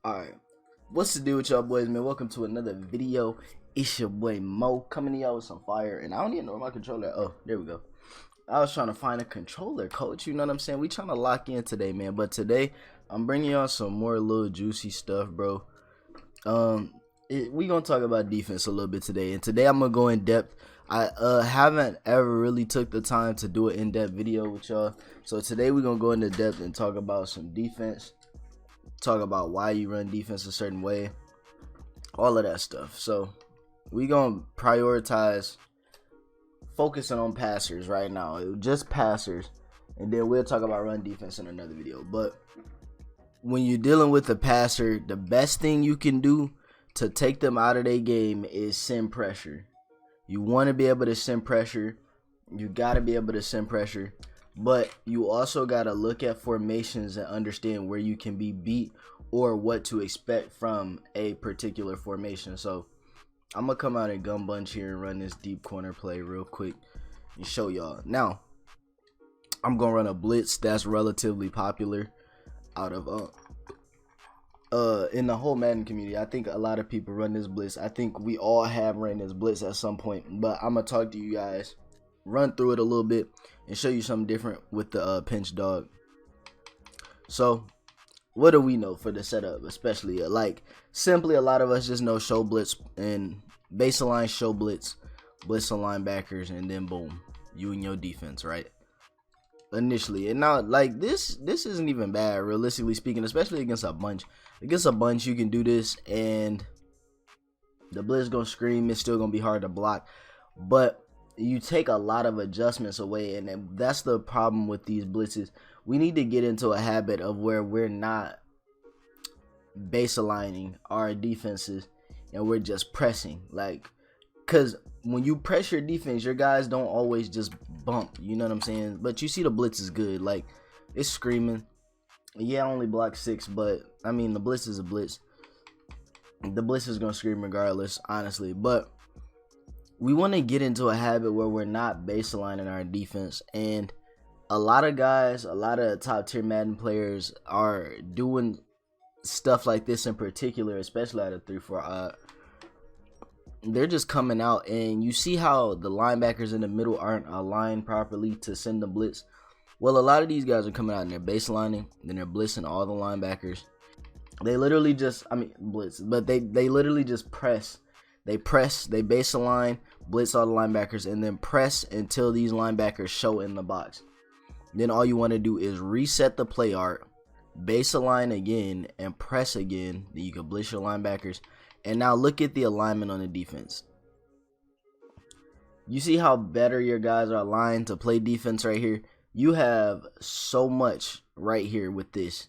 Alright, what's the deal with y'all boys, man? Welcome to another video. It's your boy Mo coming to y'all with some fire, and I don't even know my controller. Oh, there we go. I was trying to find a controller, coach. You know what I'm saying? We trying to lock in today, man. But today, I'm bringing y'all some more little juicy stuff, bro. We gonna talk about defense a little bit today, and today I'm gonna go in depth. I haven't ever really took the time to do an in-depth video with y'all, so today we're gonna go into depth and talk about some defense. Talk about why you run defense a certain way, all of that stuff. So we gonna prioritize focusing on passers right now, just passers, and then we'll talk about run defense in another video. But when you're dealing with a passer, the best thing you can do to take them out of their game is send pressure. You want to be able to send pressure. You got to be able to send pressure. But you also got to look at formations and understand where you can be beat or what to expect from a particular formation. So I'm going to come out and gun bunch here and run this deep corner play real quick and show y'all. Now, I'm going to run a blitz that's relatively popular out of in the whole Madden community. I think a lot of people run this blitz. I think we all have ran this blitz at some point, but I'm going to talk to you guys, run through it a little bit, and show you something different with the pinch dog. So what do we know for the setup, especially simply a lot of us just know show blitz and baseline show blitz some linebackers, and then boom, you and your defense, right? Initially. And now this isn't even bad, realistically speaking, especially against a bunch. Against a bunch you can do this and the blitz gonna scream. It's still gonna be hard to block, but you take a lot of adjustments away, and that's the problem with these blitzes. We need to get into a habit of where we're not baselining our defenses and we're just pressing, because when you press your defense, your guys don't always just bump, you know what I'm saying? But you see the blitz is good, it's screaming. Yeah, I only blocked 6, but I mean the blitz is a blitz. The blitz is gonna scream regardless, honestly. But we want to get into a habit where we're not baselining our defense, and a lot of guys, a lot of top tier Madden players are doing stuff like this in particular, especially out of 3-4. They're just coming out, and you see how the linebackers in the middle aren't aligned properly to send the blitz. Well, a lot of these guys are coming out and they're baselining, then they're blitzing all the linebackers. They literally just, blitz, but they literally just press. They press, they baseline, blitz all the linebackers, and then press until these linebackers show in the box. Then all you want to do is reset the play art, baseline again, and press again. Then you can blitz your linebackers. And now look at the alignment on the defense. You see how better your guys are aligned to play defense right here? You have so much right here with this.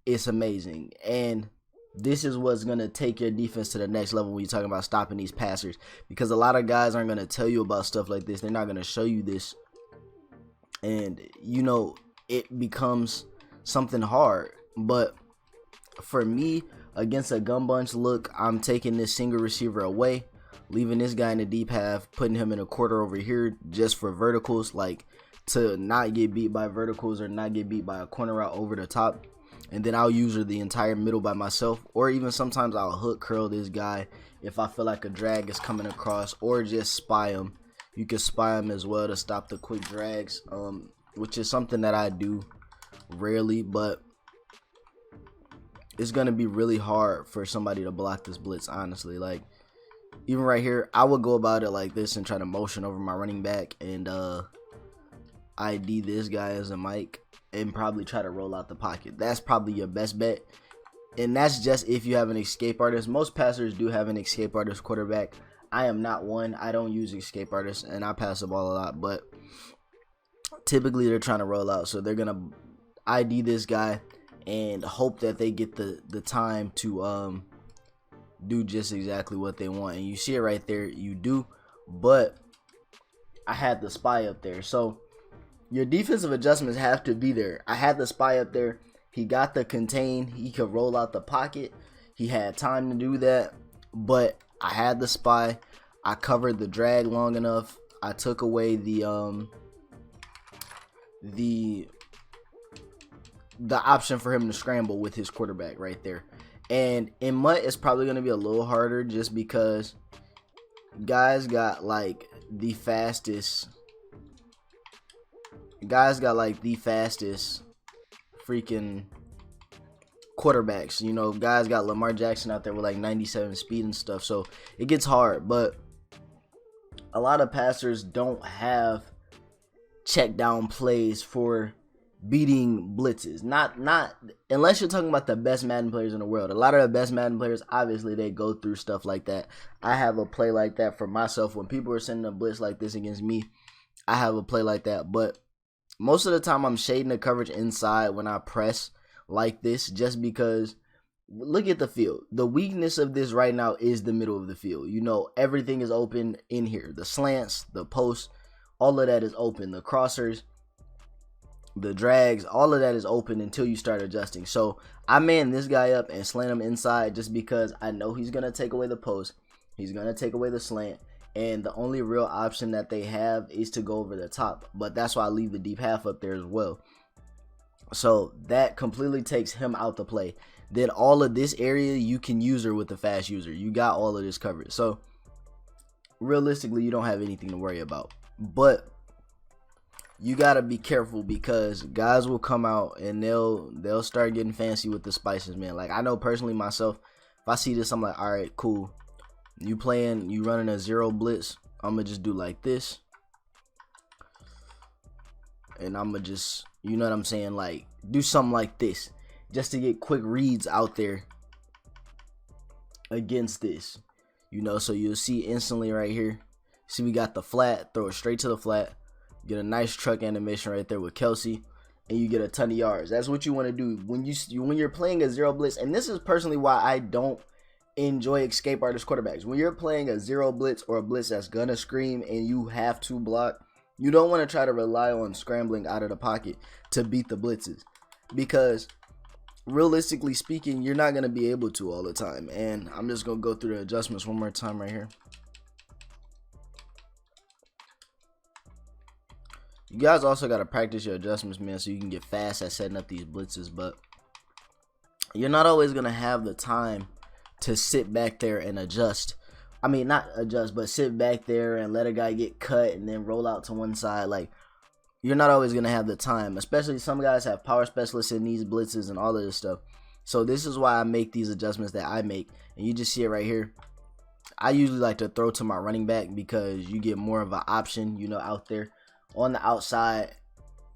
It's amazing. And this is what's going to take your defense to the next level when you're talking about stopping these passers. Because a lot of guys aren't going to tell you about stuff like this. They're not going to show you this. And, it becomes something hard. But for me, against a gun bunch look, I'm taking this single receiver away, leaving this guy in the deep half, putting him in a quarter over here just for verticals, to not get beat by verticals or not get beat by a corner route over the top. And then I'll use the entire middle by myself, or even sometimes I'll hook curl this guy if I feel like a drag is coming across, or just spy him. You can spy him as well to stop the quick drags, which is something that I do rarely, but it's gonna be really hard for somebody to block this blitz, honestly. Even right here, I would go about it like this and try to motion over my running back and ID this guy as a mic and probably try to roll out the pocket. That's probably your best bet, and that's just if you have an escape artist. Most passers do have an escape artist quarterback. I am not one. I don't use escape artists, and I pass the ball a lot, but typically they're trying to roll out, so they're gonna ID this guy and hope that they get the time to do just exactly what they want. And you see it right there, you do. But I had the spy up there, so your defensive adjustments have to be there. I had the spy up there. He got the contain. He could roll out the pocket. He had time to do that, but I had the spy. I covered the drag long enough. I took away the option for him to scramble with his quarterback right there. And in MUT it's probably going to be a little harder just because guys got like the fastest freaking quarterbacks. You know, guys got Lamar Jackson out there with like 97 speed and stuff, so it gets hard. But a lot of passers don't have check down plays for beating blitzes. Not unless you're talking about the best Madden players in the world. A lot of the best Madden players, obviously, they go through stuff like that. I have a play like that for myself. When people are sending a blitz like this against me, I have a play like that. But most of the time I'm shading the coverage inside when I press like this, just because look at the field. The weakness of this right now is the middle of the field. You know, everything is open in here. The slants, the posts, all of that is open. The crossers, the drags, all of that is open until you start adjusting. So I man this guy up and slant him inside just because I know he's going to take away the post. He's going to take away the slant. And the only real option that they have is to go over the top. But that's why I leave the deep half up there as well. So that completely takes him out the play. Then all of this area you can use her with the fast user. You got all of this covered. So realistically, you don't have anything to worry about. But you gotta be careful because guys will come out and they'll start getting fancy with the spices, man. Like I know personally myself, if I see this, I'm like, all right, cool. You running a 0 blitz. I'm gonna just do like this, and I'm gonna just, you know what I'm saying, like do something like this just to get quick reads out there against this, you know. So you'll see instantly right here. See, we got the flat, throw it straight to the flat. Get a nice truck animation right there with Kelsey, and you get a ton of yards. That's what you want to do when you're playing a 0 blitz. And this is personally why I don't enjoy escape artist quarterbacks. When you're playing a 0 blitz or a blitz that's gonna scream and you have to block, you don't want to try to rely on scrambling out of the pocket to beat the blitzes, because realistically speaking, you're not gonna be able to all the time. And I'm just gonna go through the adjustments one more time right here. You guys also got to practice your adjustments, man, so you can get fast at setting up these blitzes. But you're not always going to have the time to sit back there and adjust. I mean, not adjust, but sit back there and let a guy get cut and then roll out to one side. Like, you're not always going to have the time, especially some guys have power specialists in these blitzes and all of this stuff. So this is why I make these adjustments that I make. And you just see it right here. I usually like to throw to my running back because you get more of an option, you know, out there. On the outside,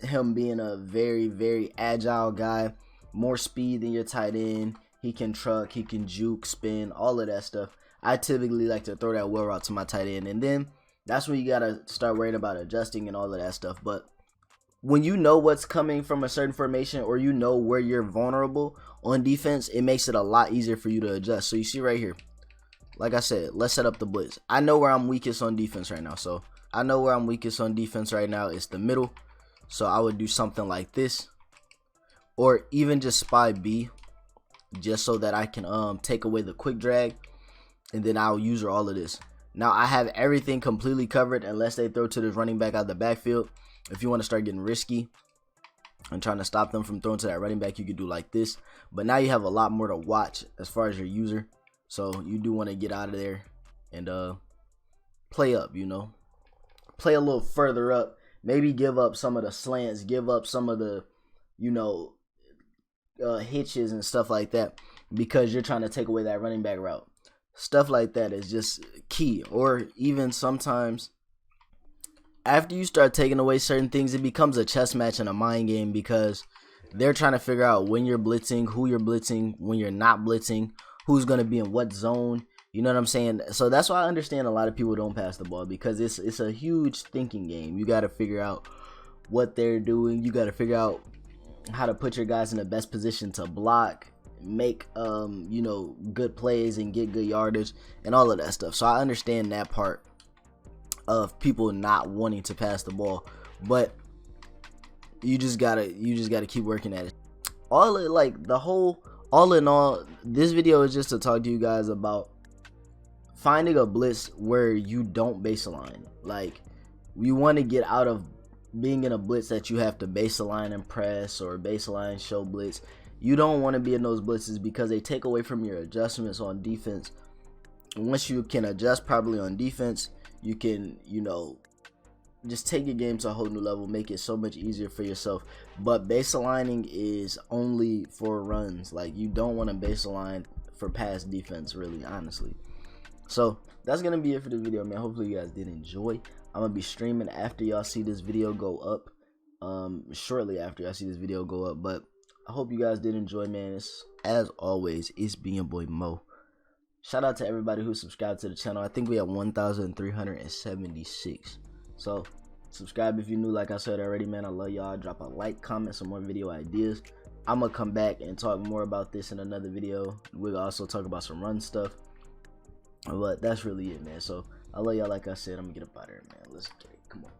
him being a very, very agile guy, more speed than your tight end. He can truck, he can juke, spin, all of that stuff. I typically like to throw that wheel route to my tight end, and then that's when you gotta start worrying about adjusting and all of that stuff. But when you know what's coming from a certain formation, or you know where you're vulnerable on defense, it makes it a lot easier for you to adjust. So you see right here, like I said, let's set up the blitz. I know where I'm weakest on defense right now, so I know where I'm weakest on defense right now. It's the middle. So I would do something like this, or even just spy B, just so that I can take away the quick drag, and then I'll use all of this. Now I have everything completely covered unless they throw to this running back out of the backfield. If you want to start getting risky and trying to stop them from throwing to that running back, you could do like this. But now you have a lot more to watch as far as your user. So you do want to get out of there and play up, you know. Play a little further up, maybe give up some of the slants, give up some of the, you know, hitches and stuff like that, because you're trying to take away that running back route. Stuff like that is just key. Or even sometimes after you start taking away certain things, it becomes a chess match and a mind game, because they're trying to figure out when you're blitzing, who you're blitzing, when you're not blitzing, who's going to be in what zone. You know what I'm saying? So that's why I understand a lot of people don't pass the ball, because it's a huge thinking game. You got to figure out what they're doing. You got to figure out how to put your guys in the best position to block, make you know, good plays and get good yardage and all of that stuff. So I understand that part of people not wanting to pass the ball, but you just gotta keep working at it. All in all, this video is just to talk to you guys about finding a blitz where you don't baseline. Like, you want to get out of being in a blitz that you have to baseline and press, or baseline show blitz. You don't want to be in those blitzes because they take away from your adjustments on defense. Once you can adjust properly on defense, you can, you know, just take your game to a whole new level, make it so much easier for yourself. But base aligning is only for runs. Like, you don't want to base align for pass defense, really, honestly. So that's gonna be it for the video, man. Hopefully you guys did enjoy. I'm gonna be streaming after y'all see this video go up, shortly after y'all see this video go up. But I hope you guys did enjoy, man. As always, it's being boy Mo. Shout out to everybody who subscribed to the channel. I think we have 1,376. So subscribe if you're new. Like I said already, man, I love y'all. Drop a like, comment some more video ideas. I'm gonna come back and talk more about this in another video. We'll also talk about some run stuff. But that's really it, man. So I love y'all. Like I said, I'm gonna get up out of here, man. Let's get it. Come on.